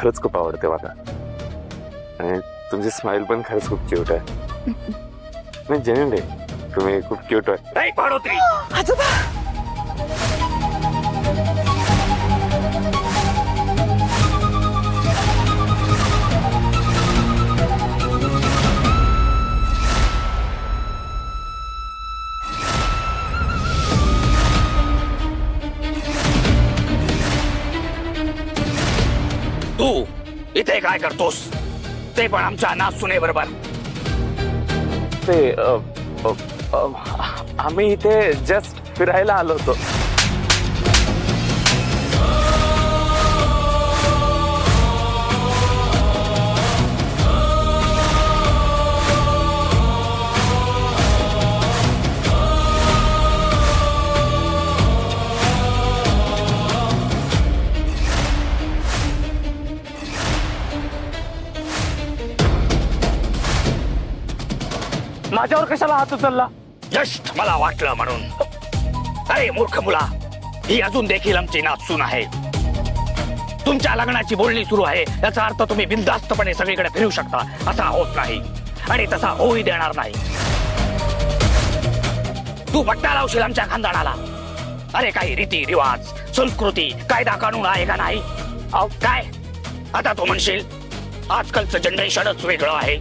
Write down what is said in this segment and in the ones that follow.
खरंच खूप आवडते मला आणि तुमची स्माइल पण खरंच खूप क्यूट आहे. नाही जेन्युइन आहे, तुम्ही खूप क्यूट आहे. नाही भाडोत्री. आजोबा तू इथे काय करतोस? ते पण आमच्या नाचुने बरोबर. ते आम्ही इथे जस्ट फिरायला आलो होतो. माझ्यावर कशाला हात उचलला? जस्ट मला वाटलं म्हणून. अरे मूर्ख मुला, ही अजून देखील आमची नाचून आहे. तुमच्या लग्नाची बोलणी सुरू आहे याचा अर्थ तुम्ही बिनधास्तपणे सगळीकडे फिरू शकता असा होत नाही आणि तसा होऊही देणार नाही. तू पट्टा लावशील आमच्या खानदानाला. अरे काही रीती रिवाज संस्कृती कायदा कानून आहे का नाही? काय आता तू म्हणशील आजकालचं जनरेशनच वेगळं आहे,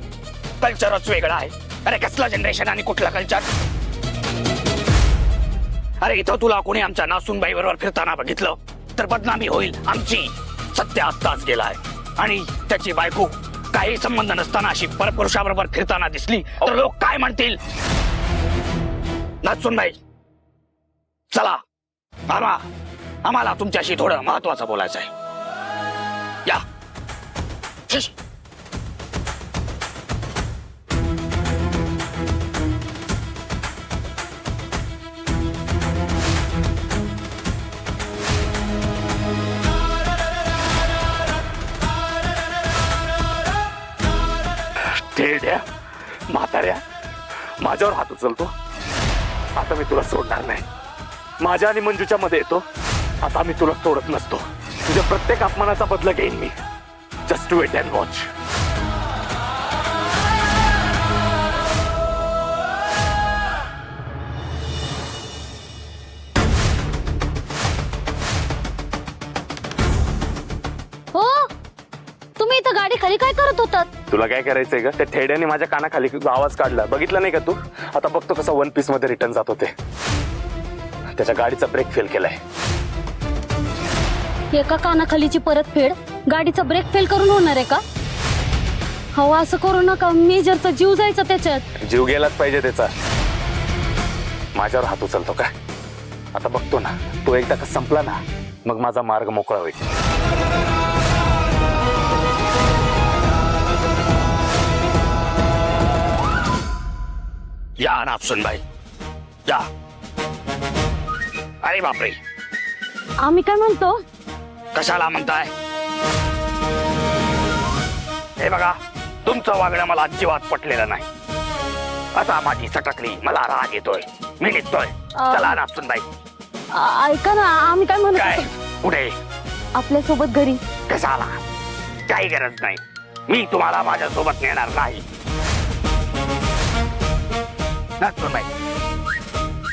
कल्चरच वेगळं आहे. अरे कसलं जनरेशन आणि कुठलं कल्चर? अरे इथं तुला कोणी आमच्या नासूनबाई बरोबर फिरताना बघितलं तर बदनामी होईल आमची. सत्य आत्ताच गेलाय आणि त्याची बायको काही संबंध नसताना अशी परपुरुषाबरोबर फिरताना दिसली तर लोक काय म्हणतील? नासूनबाई चला, आम्हाला तुमच्याशी थोडं महत्वाचं बोलायचं आहे. या शिश. टेड्या म्हाताऱ्या माझ्यावर हात उचलतो. आता मी तुला सोडणार नाही. माझ्या आणि मंजूच्या मध्ये येतो. आता मी तुला सोडत नसतो. तुझ्या प्रत्येक अपमानाचा बदला घेईन मी. Just wait and watch. हो, तुम्ही इथं गाडी खाली काय करत होतात? तुला काय करायचंय का? त्या ठेड्याने माझ्या कानाखाली आवाज काढला, बघितला नाही का तू? आता बघतो कसा वन पीस मध्ये रिटर्न जात होते. त्याच्या गाडीचा ब्रेक फेल केलाय. एका कानाखालीची परतफेड गाडीचा ब्रेक फेल करून होणार आहे का? हो असं करू नका, मेजरचा जीव जायचा त्याच्यात. जीव गेलाच पाहिजे त्याचा. माझ्यावर हात उचलतो का? आता बघतो ना, तो एकदा का संपला ना मग माझा मार्ग मोकळा होईल. या नाचूनबाई या. अरे बापरे, आम्ही काय म्हणतो? कशाला म्हणताय? हे बघा, तुमचं वागणं मला अजिबात पटलेलं नाही. आता माझी सटकली, मला राग येतोय, मी निघतोय. चला नाचूनबाई. ऐका ना, आम्ही काय म्हणतो? काय कुठे? आपल्या सोबत घरी. कशाला? काही गरज नाही. मी तुम्हाला माझ्या सोबत नेणार नाही. नाचूनबाई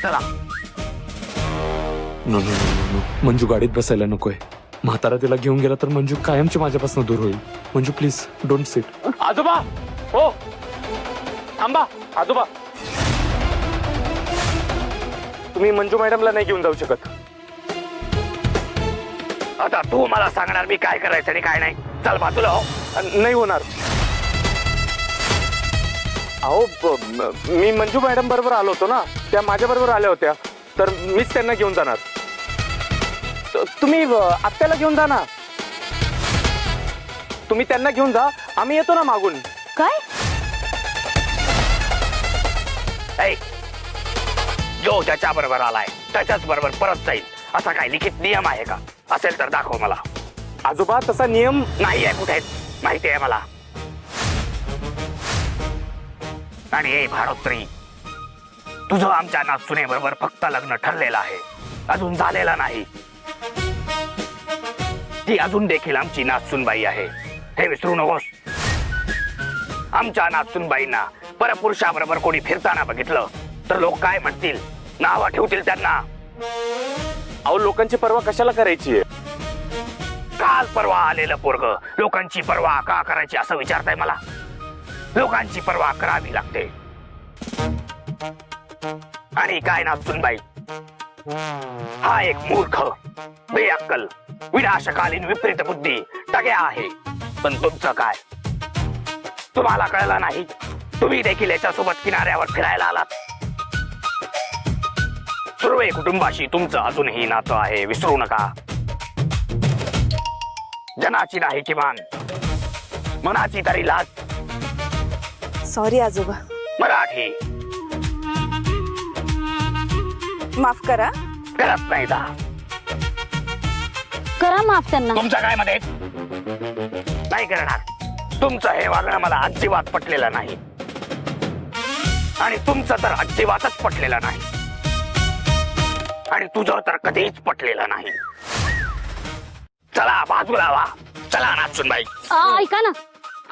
चला. No no no no, Manju गाडीत बसायला नकोय. म्हातारा तिला घेऊन गेला तर मंजू कायमची माझ्यापासून दूर होईल. Manju please don't sit. आजोबा हो थांबा. आजोबा तुम्ही मंजू मॅडमला नाही घेऊन जाऊ शकत. आता तू मला सांगणार मी काय करायचं आणि काय नाही. चल बाजूला हो. नाही होणार. अहो मी मंजू मॅडम बरोबर आलो होतो ना, त्या माझ्या बरोबर आल्या होत्या तर मीच त्यांना घेऊन जाणार. तुम्ही आत्याला घेऊन जा ना. तुम्ही त्यांना घेऊन जा, आम्ही येतो ना मागून. काय? जो ज्याच्या बरोबर आलाय त्याच्याच बरोबर परत जाईल असा काय लिखित नियम आहे का? असेल तर दाखव मला. आजोबा तसा नियम नाहीये कुठे, माहिती आहे मला. आणि हे भाडोत्री, तुझं आमच्या नाचुनेबरोबर फक्त लग्न ठरलेलं आहे, अजून झालेलं नाही. ती अजून देखील आमची नाचसूनबाई आहे, हे विसरू नकोस. आमच्या नाचसूनबाईंना परपुरुषाबरोबर कोणी फिरताना बघितलं तर लोक काय म्हणतील, नाव ठेवतील त्यांना. अहो लोकांची पर्वा कशाला करायची? काल परवा आलेलं पोरग लोकांची पर्वा का करायची असं विचारताय मला? लोकांची पर्वा करावी लागते. आणि काय नाचसूनबाई, हा एक मूर्ख, बेअक्कल, विनाशकालीन विपरीत बुद्धी टग्या आहे. पण तुमचं काय? तुम्हाला कळलं नाही? तुम्ही देखील याच्यासोबत किनाऱ्यावर फिरायला आलात. सुर्वे कुटुंबाशी तुमचं अजूनही नातं आहे, विसरू नका. जनाची नाही किमान मनाची तरी लाज. सॉरी आजोबा, मराठी माफ करा. करत नाही दा. करा माफ त्यांना. तुमचं काय मध्ये नाही करणार. तुमचं हे वागणं मला अजिबात पटलेलं नाही, आणि तुमचं तर अजिबातच पटलेलं नाही, आणि तुझं तर कधीच पटलेलं नाही. चला बाजूला वा. चला नाचसूनबाई. ऐका ना,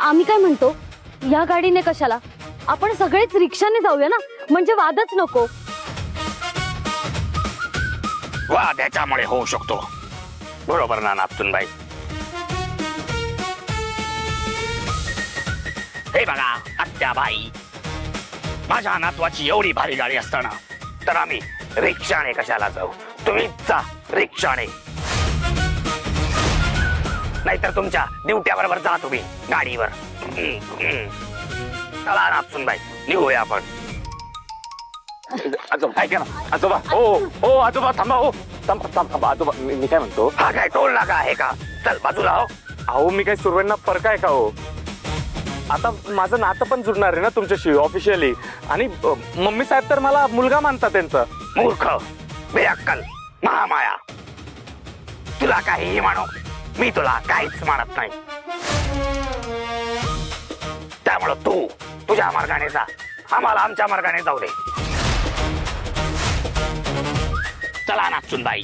आम्ही काय म्हणतो, या गाडीने कशाला, आपण सगळेच रिक्षाने जाऊया ना, म्हणजे वादच नको. वा त्याच्यामुळे होऊ शकतो. बरोबर ना नाचसूनबाई? हे बघा आत्याबाई, माझ्या नातवाची एवढी भारी गाडी असताना तर आम्ही रिक्षाने कशाला जाऊ? तुम्हीच जा रिक्षाने, नाहीतर तुमच्या ड्युट्याबरोबर जा तुम्ही गाडीवर. चला नाचसूनबाई, निघूया आपण. आजोबा ऐका ना, आजोबा. हो आजोबा थांबा. हो थांबा आजोबा. मी काय म्हणतो, हा काय टोल नाका आहे का? चल बाजूला हो. अहो मी काय सुरवेंना फरक आहे का हो? आता माझं नातं पण जुडणार आहे ना तुमच्याशी ऑफिशियली, आणि मम्मी साहेब तर मला मुलगा मानतात त्यांचा. मूर्ख, बेअक्कल, महामाया, तुला काहीही मानो, मी तुला काहीच मानत नाही. त्यामुळं तू तुझ्या मार्गाने जा, आम्हाला आमच्या मार्गाने जाऊ दे. चला नाचसूनबाई.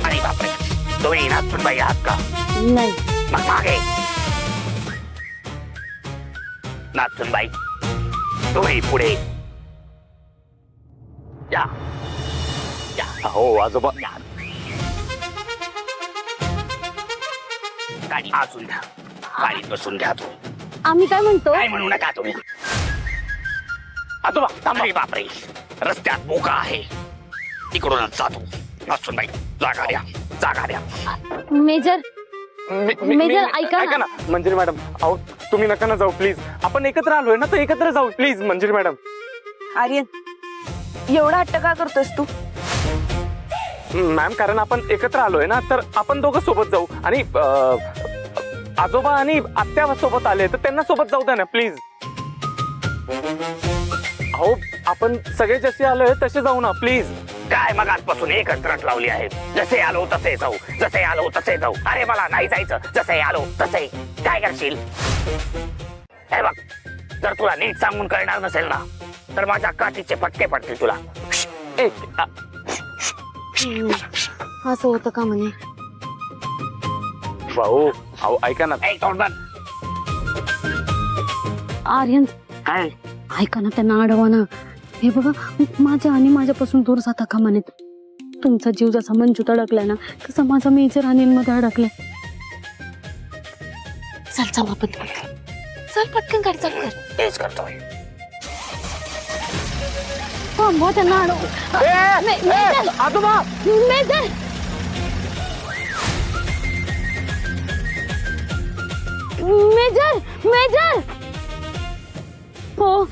अरे बापरे, तुम्ही नाचसूनबाई आहात का? नाही. मग मागे. नाचसूनबाई तुम्ही पुढे या. हो आजोबा. गाडी बसून घ्या, गाडीत बसून घ्या. तुम्ही आम्ही काय म्हणतो, काय म्हणू नका तुम्ही. आजोबा थांबा. अरे बापरे, रस्त्यात मोका आहे, तिकडूनच जातो. नाचसूनबाई जागा द्या, जागा द्या. मेजर मेजर, ऐका ऐका ना मंजिरी मॅडम. अहो तुम्ही नका ना जाऊ प्लीज. आपण एकत्र आलोय ना, तर एकत्र जाऊ प्लीज मंजिरी मॅडम. आर्यन, एवढा हट्ट का करतोस तू? मॅम कारण आपण एकत्र आलोय ना, तर आपण दोघं सोबत जाऊ. आणि आजोबा आणि आत्या सोबत आले तर त्यांना सोबत जाऊ द्या ना प्लीज. अहो आपण सगळे जसे आलोय तसे जाऊ ना प्लीज. काय मग आजपासून एकच रट लावली आहे, जसे आलो तसे जाऊ, जसे आलो तसे जाऊ. अरे मला नाही जायचं, जसे आलो तसे. काय करशील? हे बघ, जर तुला नीट सांगून कळणार नसेल ना, तर माझ्या काठीचे फटके पडतील तुला. असं होतं का म्हणे? भाऊ अहो ऐका ना. तोंड बंद. आर्यन काय? ऐका ना, त्यांना अडवा ना. हे बघा, माझ्या आणि माझ्यापासून दूर जाता का म्हणे. तुमचा जीव जसा मंजूत अडकलाय ना, तसा माझा मेजर अनिलमध्ये अडकलाय. चल चल आपण चल पटकन गाडी चालू कर. तेच करतोय. थांबवा त्यांना अडव. मेजर आजोबा मेजर मेजर मेजर. हो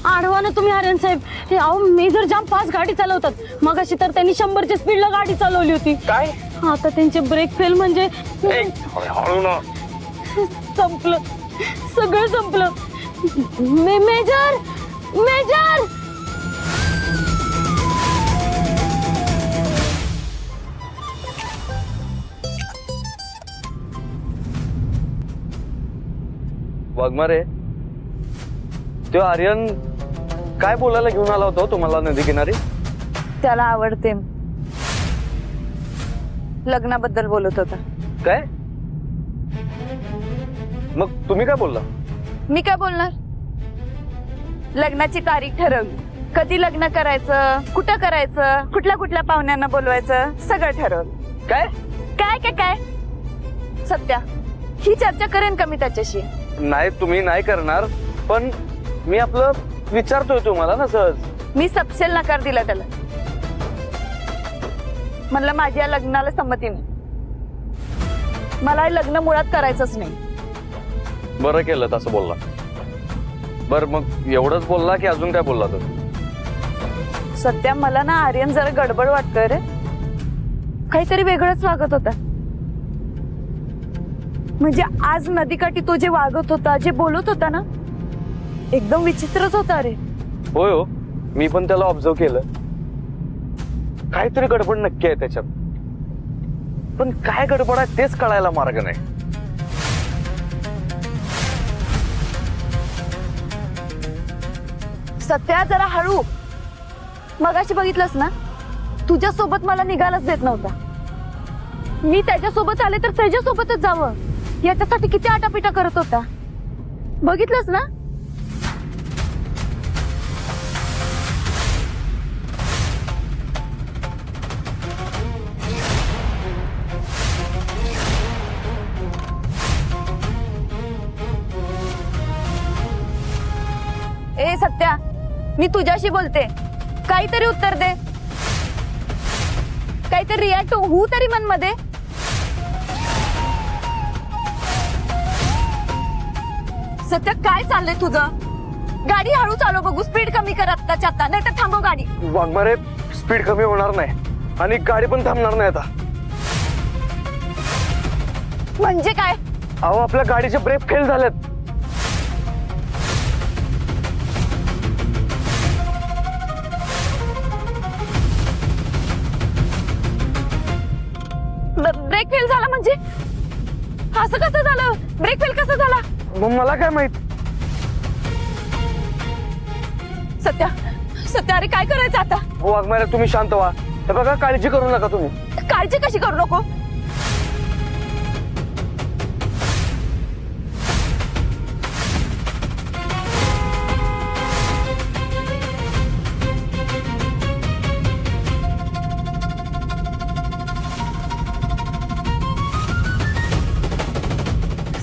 आडवा ना तुम्ही आर्यन साहेब. हे अहो मेजर जाम फास्ट गाडी चालवतात. मगाशी तर त्यांनी 100च्या स्पीडला गाडी चालवली होती. काय? आता त्यांचे ब्रेक फेल म्हणजे हळू ना. संपलं, सगळं संपलं. Major major. वाघमारे, तो आर्यन काय बोलायला घेऊन आला होता तुम्हाला नदी किनारी? त्याला आवडते. लग्नाबद्दल बोलत होता. काय? मग तुम्ही काय बोलला? मी काय बोलणार? लग्नाची तारीख ठरवली, कधी लग्न करायचं, कुठं करायचं, कुठल्या कुठल्या पाहुण्यांना बोलवायचं, सगळं ठरवलं. काय? काय काय काय सत्या, ही चर्चा करेन का मी त्याच्याशी? नाही, तुम्ही नाही करणार, पण मी आपलं विचारतोय तुम्हाला ना सहज. मी सपशेल नकार दिला त्याला. म्हणलं माझ्या या लग्नाला संमती नाही, मला हे लग्न मुळात करायचंच नाही. बरं केलं तसं बोलला. बर, मग एवढंच बोलला की अजून काय बोलला तो? सत्या, मला ना आर्यन जरा गडबड वाटतोय रे. काहीतरी वेगळंच वागत होता. म्हणजे आज नदीकाठी तो जे वागत होता, जे बोलत होता ना, एकदम विचित्रच होता रे. होय हो, मी पण त्याला ऑब्झर्व केलं. काहीतरी गडबड नक्की आहे त्याच्यात, पण काय गडबड आहे तेच कळायला मार्ग नाही. सत्या, जरा हळू. मगाशी बघितलंस ना, तुझ्या सोबत मला निघायलाच देत नव्हता. मी त्याच्यासोबत आले तर त्याच्यासोबतच जावं याच्यासाठी किती आटापिटा करत होता. बघितलंस ना? ए सत्या, मी तुझ्याशी बोलते, काहीतरी उत्तर दे. काहीतरी रिॲक्ट होऊ तरी मन मध्ये. सत्या, काय चाललंय तुझं? गाडी हळू चालव बघू, स्पीड कमी कर आत्ताच्या आता, नाही तर थांबव गाडी. वाघमारे, स्पीड कमी होणार नाही आणि गाडी पण थांबणार नाही आता. म्हणजे काय? अहो, आपल्या गाडीचे ब्रेक फेल झालेत. ब्रेक फेल झाला म्हणजे? असं कसं झालं? ब्रेक फेल कसं झाला? मग मला काय माहित? सत्या, सत्या, अरे काय करायचं आता? वाघमारे, तुम्ही शांत व्हा. हे बघा, काळजी करू नका तुम्ही. काळजी कशी करू नको?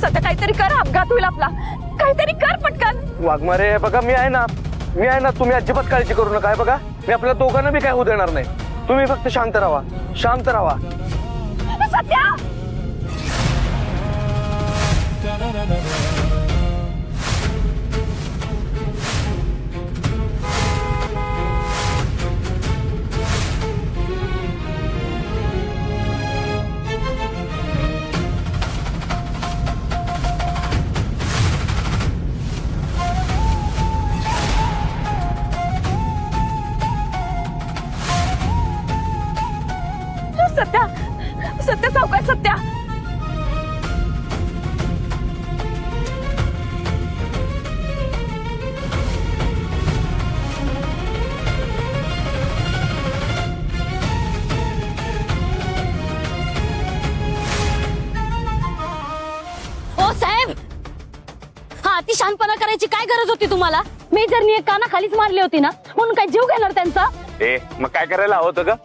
सत्या, काहीतरी कर, अपघात होईल आपला. काहीतरी कर पटकन. वाघमारे, हे बघा, मी आहे ना, तुम्ही अजिबात काळजी करू नका. हे बघा, मी आपल्या दोघांना बी काय होऊ देणार नाही. तुम्ही फक्त शांत राहा, शांत राहा. सत्या, सत्या, सत्या, सावकाश सत्या. ओ साहेब, हा अति शांतपणा करायची काय गरज होती तुम्हाला? मेजरनी एक कानाखालीच मारली होती ना, म्हणून काय जीव घेणार त्यांचा? ए, मग काय करायला हवं होतं ग?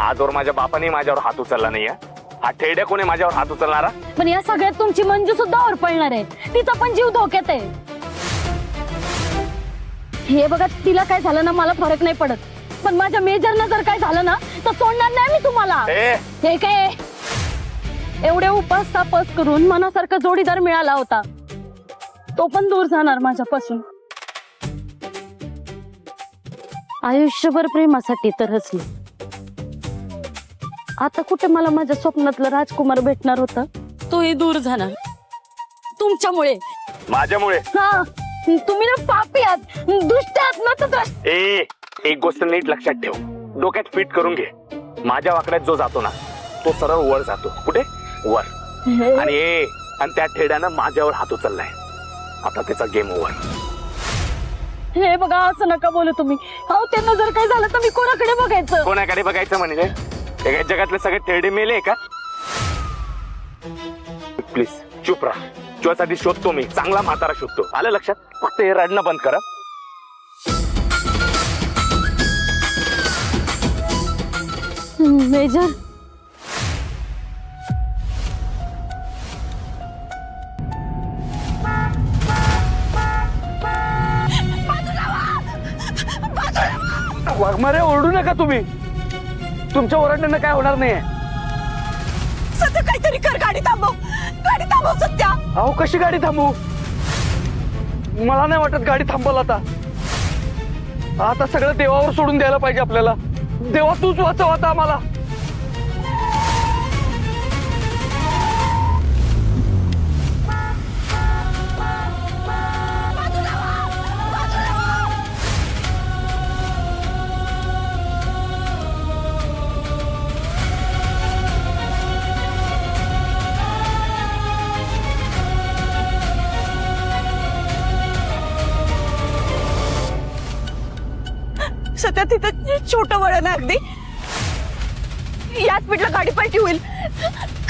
आजवर माझ्या बापाने माझ्यावर हात उचलला नाहीये. हा ठेड्या कोणी माझ्यावर हात उचलणारा? पण या सगळ्यात तुमची मंजू सुद्धा वर पडणार आहे. तिचा पण जीव धोक्यात आहे. हे बघा, तिला काय झालं ना मला फरक नाही पडत, पण माझ्या मेजरनं जर काय झालं ना तर सोडणार नाही मी तुम्हाला. ए, हे काय, एवढे उपास तापस करून मनासारखा जोडीदार मिळाला होता, तो पण दूर जाणार माझ्यापासून. आयुष्यभर प्रेमासाठी तर हसली. आता कुठे मला माझ्या स्वप्नातला राजकुमार भेटणार होता, तोही दूर झाला तुमच्यामुळे. माझ्यामुळे? हा, तुम्ही ना पापी आहात, दुष्ट आहात ना. तर ए, एक गोष्ट नीट लक्षात ठेव, डोक्यात फिट करून घे. माझ्या वाकड्यात जो जातो ना, तो सरळ वर जातो. कुठे? वर. आणि त्या ठेड्यानं माझ्यावर हात उचललाय. आता त्याचा गेम ओव्हर. हे बघा असं नका बोलू तुम्ही. अहो त्यांना जर काय झालं तर मी कोणाकडे बघायचं? कोणाकडे बघायचं म्हणजे हे काय जगातले सगळे तेरडे मेले का? प्लीज चुप राहा. तुझ्यासाठी शोधतो मी, चांगला म्हातारा शोधतो. आलं लक्षात? फक्त हे रडणं बंद करा. मेजर वाघमारे ओरडू नका तुम्ही. तुमच्या ओरडण्यानं काय होणार नाहीये. सध्या काहीतरी कर, गाडी थांबव, गाडी थांबव सध्या. अहो कशी गाडी थांबू? मला नाही वाटत गाडी थांबल आता. आता सगळं देवावर सोडून द्यायला पाहिजे आपल्याला. देवा तूच वाचव आता आम्हाला. सध्या तिथं छोटं वळण आहे अगदी. या स्पीडला गाडी पलटी होईल.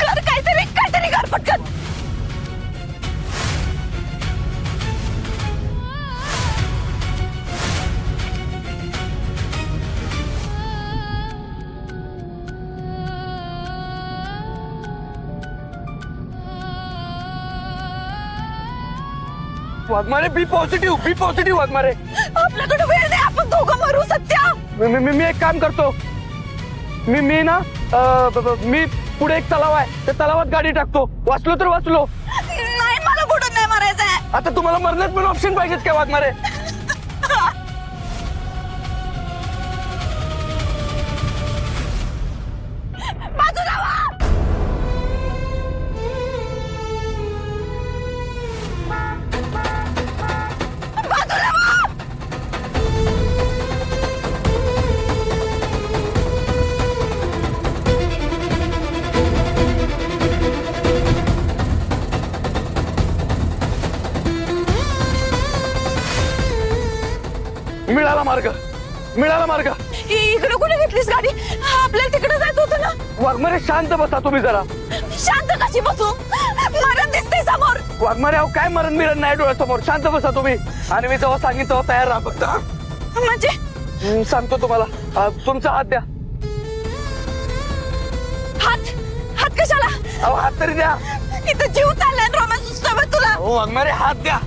कर काहीतरी, काहीतरी कर पटकन. वाघमारे बी पॉझिटिव्ह वाघमारे. आपल्याकडे वेळ नाही, आपण दोघं मरू सत्या. मी एक काम करतो. मी ना मी पुढे एक तलाव आहे, त्या तलावात गाडी टाकतो. वाचलो तर वाचलो. नाही, मला बुडून नाही मारायचंय. आता तुम्हाला मरण्यात पण ऑप्शन पाहिजेत काय वाघमारे? बाजूला व्हा. बाजूला व्हा. मिळाला मार्ग. इकडे कुठे घेतलीस गाडी? आपल्याला तिकडे जायचं होतं ना. वाघमारे शांत बसा तुम्ही जरा. शांत कशी बसू? मरण दिसते समोर. वाघमारे अहो काय मरण मिरण नाही डोळ्यासमोर. शांत बसा तुम्ही. आणि मी जेव्हा सांगितलं तेव्हा तयार राहा फक्त. म्हणजे सांगतो तुम्हाला. तुमचा हात द्या. हात कशाला? अहो हात तरी द्या. इथं जीव चाललाय, रोमॅन्स सुचतोय तुला. हो वाघमारे हात द्या.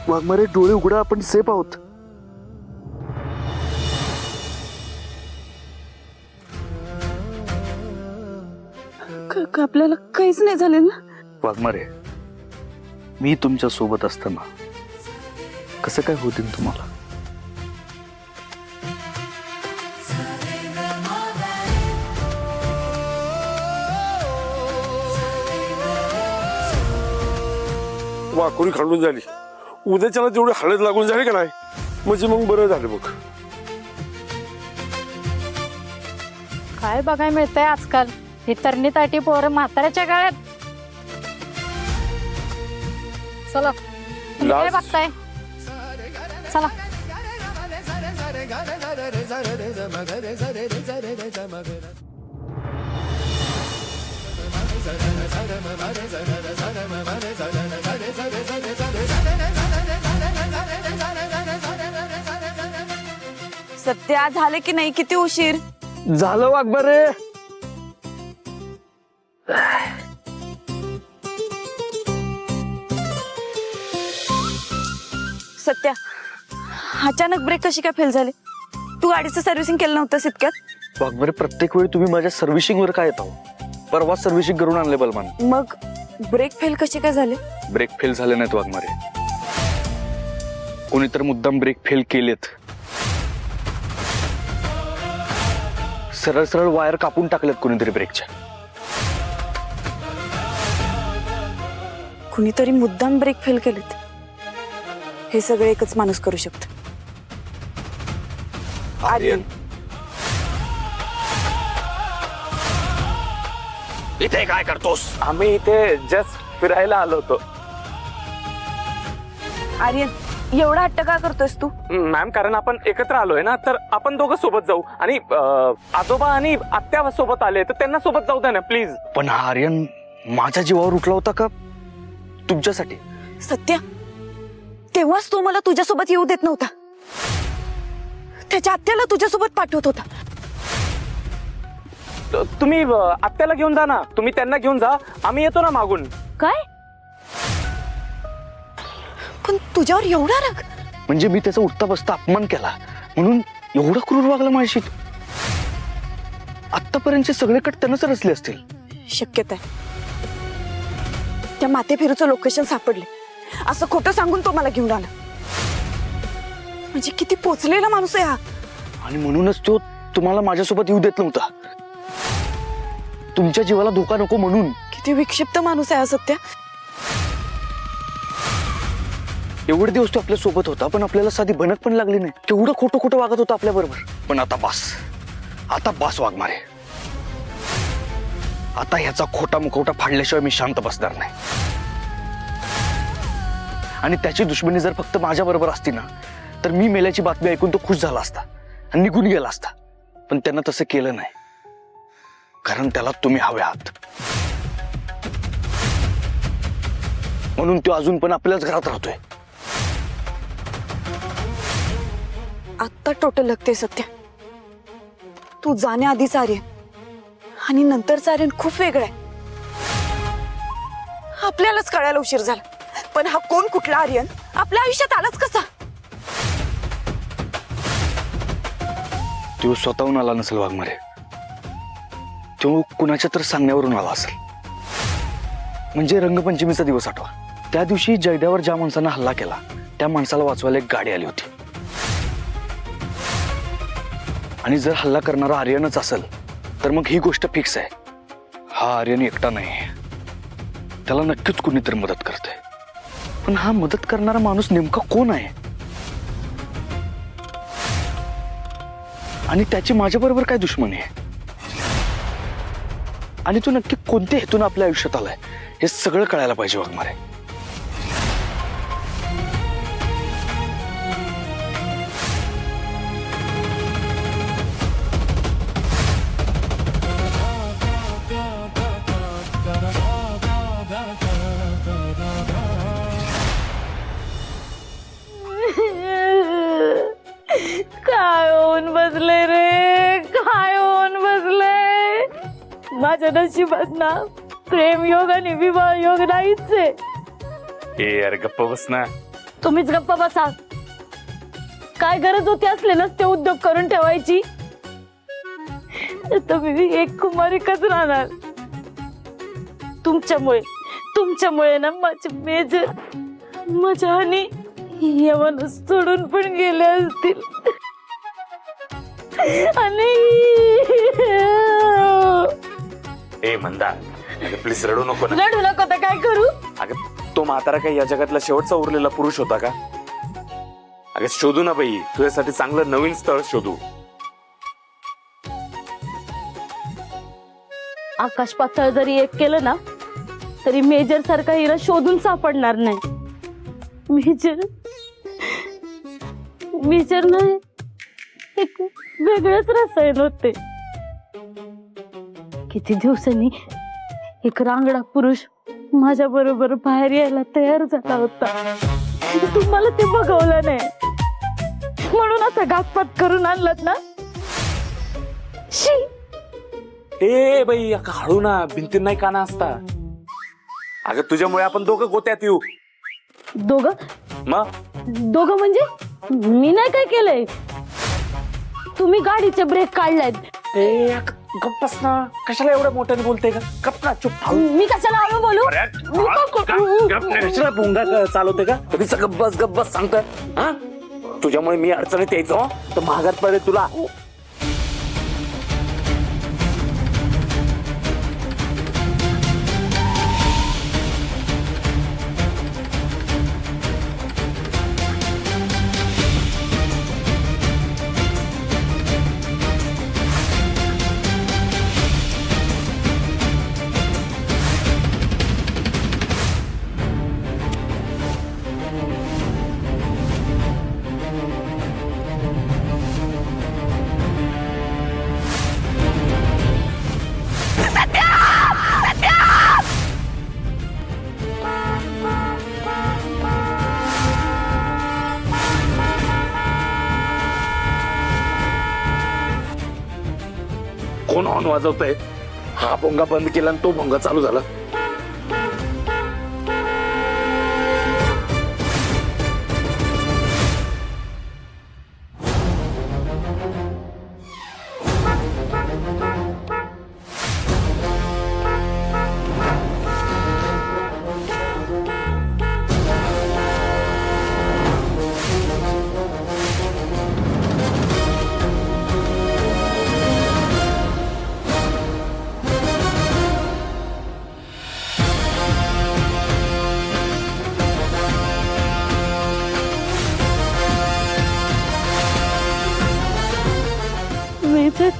वाघमारे डोळे उघडा. आपण सेफ आहोत. आपल्याला काहीच नाही झालं ना. वाघमारे मी तुमच्या सोबत असताना कसं काय होतील तुम्हाला? वाकुरी खांडून झाली. उद्याच्याला तेवढी हळद लागून झाली का नाही म्हणजे मग बरं झालं बघ. काय बघायला मिळतंय आजकाल हे तरणी ताटी पोरं म्हाताऱ्याच्या काळात. चला तुम्ही काय बघताय? चला सत्या झाले की नाही? किती उशीर झालं वाघ रे. सत्या, अचानक ब्रेक कशी काय फेल झाली? तू गाडीचं सर्व्हिसिंग केलं नव्हतंस इतक्यात? वाघमारे प्रत्येक वेळी तुम्ही माझ्या सर्व्हिसिंग वर काय येतो? परवा सर्व्हिसिंग करून आणले बलमान. मग ब्रेक फेल कशी काय झाले? ब्रेक फेल झाले नाहीत वाघमारे, कोणी तर मुद्दाम ब्रेक फेल केलेत. सरळ सरळ वायर कापून टाकलेत कोणीतरी ब्रेकच्या. कुणीतरी मुद्दाम ब्रेक फेल केलेत. हे सगळे एकच माणूस करू शकतो. आर्यन. इथे काय करतोस? आम्ही इथे जस्ट फिरायला आलो होतो. आर्यन, एवढा हट्ट का करतोयस तू? मॅम, कारण आपण एकत्र आलोय ना, तर आपण दोघं सोबत जाऊ. आणि आजोबा आणि आत्या सोबत आले तर त्यांना सोबत जाऊ द्या ना प्लीज. पण हा आर्यन माझ्या जीवावर उठला होता का तुमच्यासाठी? सत्या, तेव्हाच तो मला तुझ्यासोबत येऊ देत नव्हता. त्याच्या आत्याला तुझ्यासोबत पाठवत होता. तुम्ही आत्याला घेऊन जा ना, तुम्ही त्यांना घेऊन जा, आम्ही येतो ना मागून. काय? पण तुझ्यावर एवढा राग? म्हणजे मी त्याचा उठता बसता अपमान केला म्हणून एवढा क्रूर वागला माझ्याशी? आतापर्यंतचे सगळे कट त्यानंच रचले असतील. शक्यता आहे. त्या माथेफिरूचं लोकेशन सापडले असं खोटं सांगून तो मला घेऊन आला. म्हणजे किती पोचलेला माणूस आहे हा. आणि म्हणूनच तो तुम्हाला माझ्यासोबत येऊ देत नव्हता, तुमच्या जीवाला धोका नको म्हणून. किती विक्षिप्त माणूस आहे हा सत्या. एवढे दिवस तो आपल्या सोबत होता पण आपल्याला साधी भनक पण लागली नाही. केवढं खोटं खोटं वागत होतं आपल्या बरोबर. पण आता बास वाघमारे. आता ह्याचा खोटा मुखवटा फाडल्याशिवाय मी शांत बसणार नाही. आणि त्याची दुश्मनी जर फक्त माझ्या बरोबर असती ना तर मी मेल्याची बातमी ऐकून तो खुश झाला असता आणि निघून गेला असता. पण त्यानं तसं केलं नाही, कारण त्याला तुम्ही हवे आहात. म्हणून तो अजून पण आपल्याच घरात राहतोय. आत्ता टोटल लागते सत्या. तू जाण्याआधीच आर्यन आणि नंतरचा आर्यन खूप वेगळा आहे. आपल्यालाच कळायला उशीर झाला. पण हा कोण कुठला आर्यन आपल्या आयुष्यात आलाच कसा? तो स्वतःहून आला नसेल वाघमारे, तो कुणाच्या तर सांगण्यावरून आला असेल. म्हणजे रंगपंचमीचा दिवस आठवा. त्या दिवशी जयदेवर ज्या माणसानं हल्ला केला त्या माणसाला वाचवायला एक गाडी आली होती. आणि जर हल्ला करणारा आर्यनच असेल तर मग ही गोष्ट फिक्स आहे, हा आर्यन एकटा नाही, त्याला नक्कीच कुणीतरी मदत करते. पण हा मदत करणारा माणूस नेमका कोण आहे? आणि त्याची माझ्याबरोबर काय दुश्मनी आहे? आणि तो नक्की कोणत्या हेतून आपल्या आयुष्यात आलाय हे सगळं कळायला पाहिजे वाघमारे. काय होऊन बसले रे, काय होऊन बसले? माझ्या नशिबात ना प्रेम योग आणि विवाह योग नाहीच आहे. यार गप्प बस ना. तुम्हीच गप्पा बसा. काय गरज होती असले नसते उद्योग करून ठेवायची? तर मी एक कुमारिकच राहणार. तुमच्यामुळे ना माझे मेजर माझ्या आणि यवन सोडून पण गेले असतील. आणि ए मंदा, प्लीज रडू नको ना. रडू नको तर काय करू? अगं तो म्हातारा काही या जगातला शेवटचा उरलेला पुरुष होता का? अगं शोधू ना बाई, तुझ्यासाठी चांगलं नवीन स्थळ शोधू. आकाश पातळ जरी एक केलं ना तरी मेजर सारखा हिरा शोधून सापडणार नाही. मेजर नाही, एक वेगळंच रसायन होते. किती दिवसांनी एक रांगडा पुरुष माझ्या बरोबर बाहेर यायला तयार झाला होता. तुम्हाला ते बघवलं नाही म्हणून असा घातपात करून आणलात ना. शी. ए बाई अगं हळू ना, भिंतीत नाही काना असता. अगं तुझ्यामुळे आपण दोघं गोत्यात येऊ. दोघं मग म्हणजे मी नाही काय केलंय. तुम्ही गाडीचे ब्रेक काढलायत. ए गप्पस ना, कशाला एवढ्या मोठ्याने बोलते का? गप्प ना, चुप. मी कशाला हळू बोलू. कशाला भोंगा चालवते का? कधीच गप्पस गप्पस सांगतोय. हा तुझ्यामुळे मी अडचणीत यायचो तर महागात पडेल तुला. कोण हॉर्न वाजवतोय? हा भोंगा बंद केला आणि तो भोंगा चालू झाला. मेजर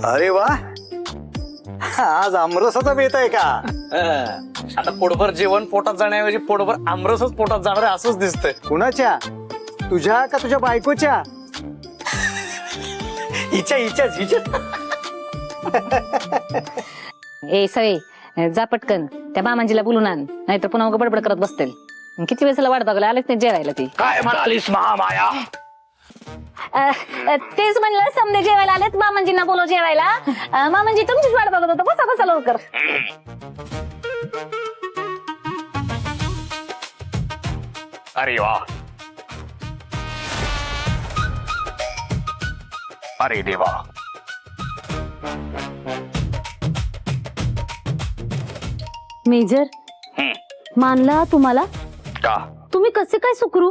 अरे वा, आज आमरसाचा बेत आहे का? आता पोटभर जेवण पोटात जाण्याऐवजी पोटभर आमरसच पोटात जाणार आहे असंच दिसतंय. कुणाच्या? तुझ्या का तुझ्या बायकोच्या? हिच्या ए सवे जा पटकन त्या मामांजीला बोलून आण, नाहीतर पुन्हा मग बडबड करत बसतील. किती वेळेला वाट बघायला आलेच नाही जेवायला ती. काय म्हणालीस महामाया? तेच म्हणलं समजे जेवायला आलेत, मामांजींना बोलव जेवायला. मामांजी तुमचीच वाट बघत होतं, बसा बसा लवकर. अरे वा, अरे देवा. मेजर मानला तुम्हाला? का? तुम्ही कसे काय सुखरू?